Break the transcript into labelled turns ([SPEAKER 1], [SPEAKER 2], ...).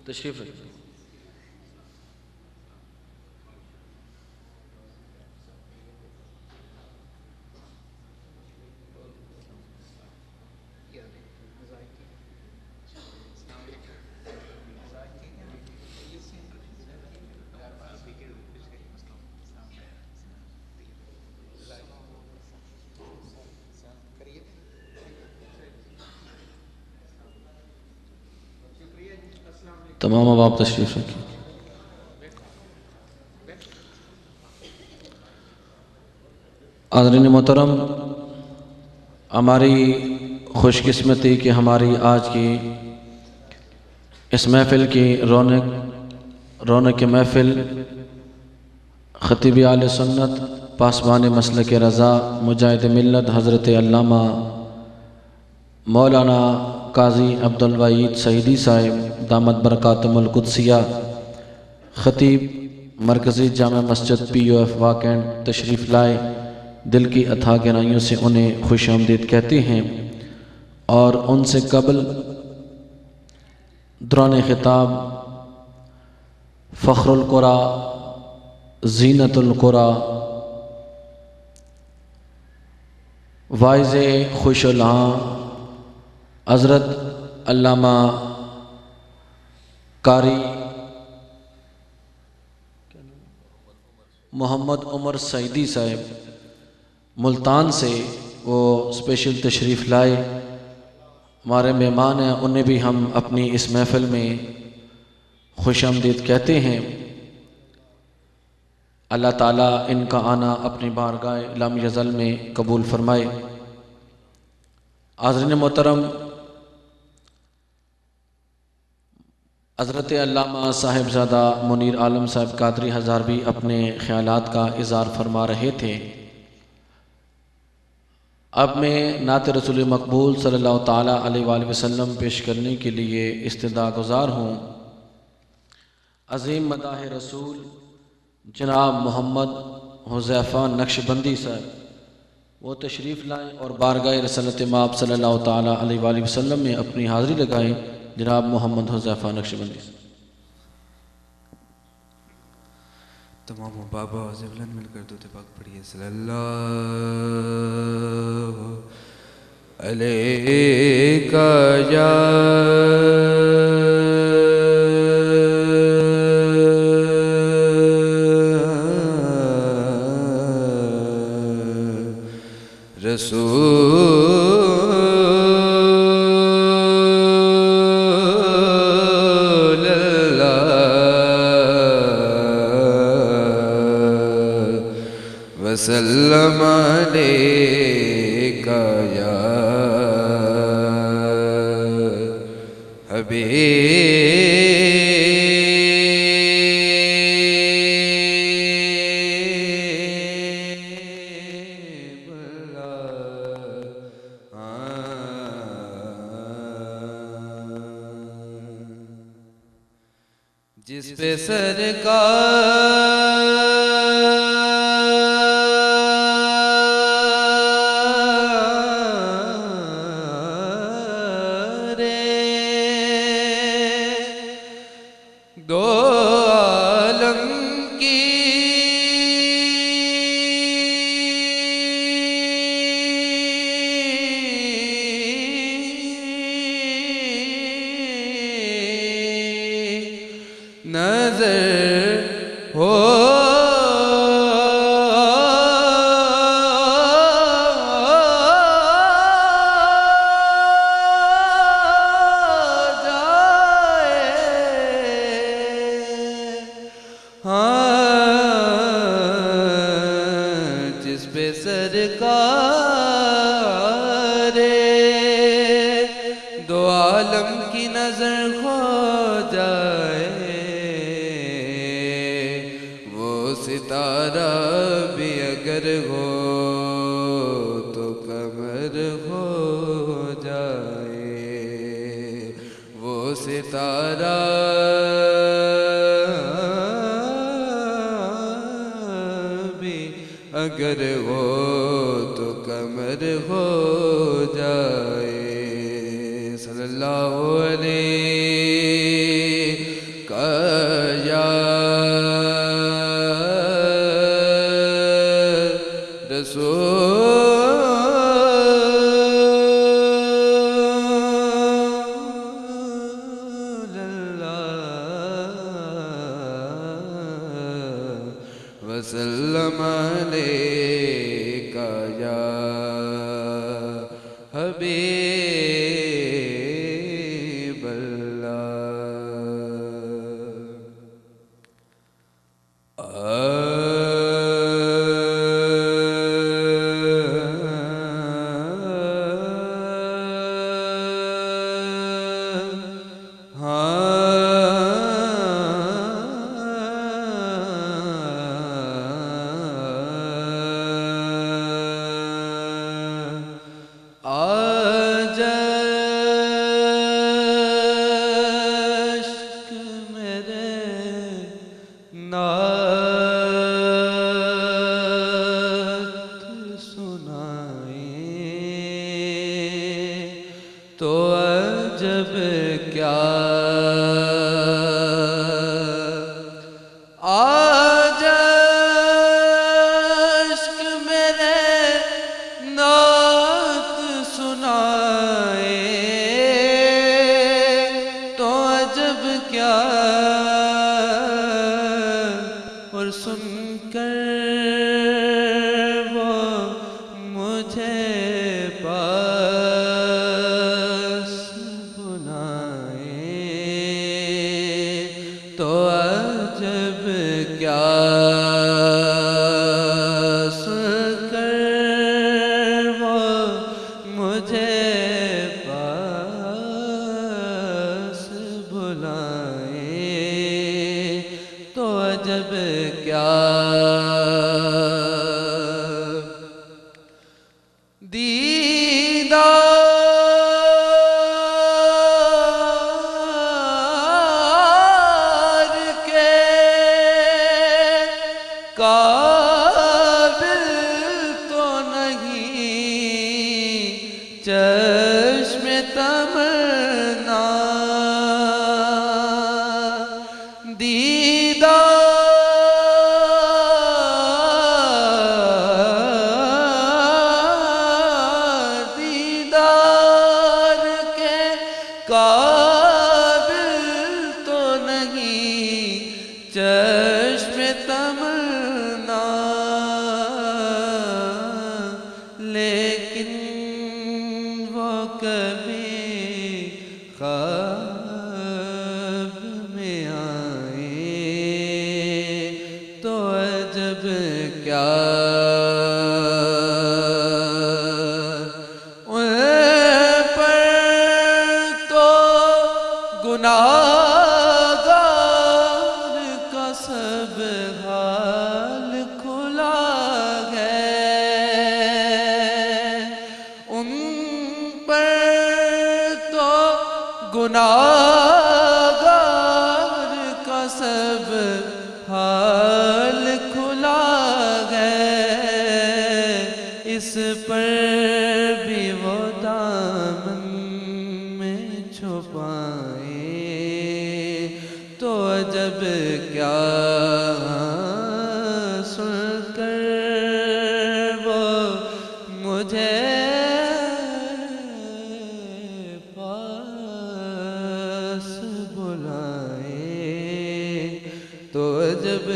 [SPEAKER 1] तशरीफ़ रखिए। तमाम अब आप तशरीफ़ रखिए। आदरणीय मोहतरम, हमारी खुशकिस्मती कि हमारी आज की इस महफ़िल की रौनक महफ़िल ख़तीब आले सुन्नत पासबान मसलक रज़ा मुजाहिद मिल्लत हज़रत अल्लामा मौलाना काजी अब्दुल वहीद सईदी साहिब दामत बरकातुहुल कुद्सिया ख़तीब मरकज़ी जामा मस्जिद POF वाकैंड तशरीफ़ लाए। दिल की अथाह गहराइयों से उन्हें खुश आमदीद कहते हैं और उनसे कबल दौरान ख़िताब फ़ख्रुल क़ुरा ज़ीनतुल क़ुरा वाइज़े खुशलहाँ हज़रत अल्लामा कारी मोहम्मद उमर सईदी साहिब मुल्तान से वो स्पेशल तशरीफ़ लाए। हमारे मेहमान हैं, उन्हें भी हम अपनी इस महफ़िल में खुशामदीद कहते हैं। अल्लाह ताला इनका आना अपनी बारगाह लाम यज़ल में कबूल फरमाए। हाज़रीन मोहतरम, हज़रत अल्लामा साहिबज़ादा मुनीर आलम साहब कादरी हज़ारवी अपने ख़यालात का इज़हार फरमा रहे थे। अब मैं नात रसूल मकबूल सल्लल्लाहु ताला अलैहि वसल्लम पेश करने के लिए इस्तिदा गुज़ार हूँ। अज़ीम मदाह रसूल जनाब मोहम्मद हुज़ैफ़ा नक्शबंदी साहब वो तशरीफ़ लाएँ और बारगाह रसूलत माब सल्लल्लाहु ताला अलैहि वसल्लम में अपनी हाज़िरी लगाएँ। जनाब मोहम्मद हुज़ैफ़ा नक्शबंदी साहब।
[SPEAKER 2] तमाम बाबा ज़िवलन मिलकर दूते पाक पढ़िए सल्लल्लाहु अलैका या रसूल वसल्लम अलैका या जिस पे सरकार दो आलम की नजर हो जिस पे सरकार दो आलम की नजर खो जाए, वो सितारा भी अगर हो तो कमर हो जाए, वो सितारा अगर हो तो कमर हो जाए। सल्लल्लाहु अलैहि वसल्लम अलैका या हबीब आजश्क मेरे नात सुनाए तो अजब क्या आजश्क मेरे नात सुनाए तो अजब क्या और सुनकर वो मुझे पास बुलाए तो अजब क्या सुनकर वो मुझे पास बुलाए तो अजब क्या दीदार के काबिल तो नहीं चश्मे तमन्ना दीदार के काबिल तो नहीं चश्मे तमन्ना लेकिन वो कभी ख्वाब में आए तो अजब क्या उन पर तो गुनाहगार का सब हाल खुला है उन पर तो गुनाहगार का सब हाल खुला है इस पर भी वो दामन में छुपाए तो अजब क्या सुनकर वो मुझे पास बुलाए तो अजब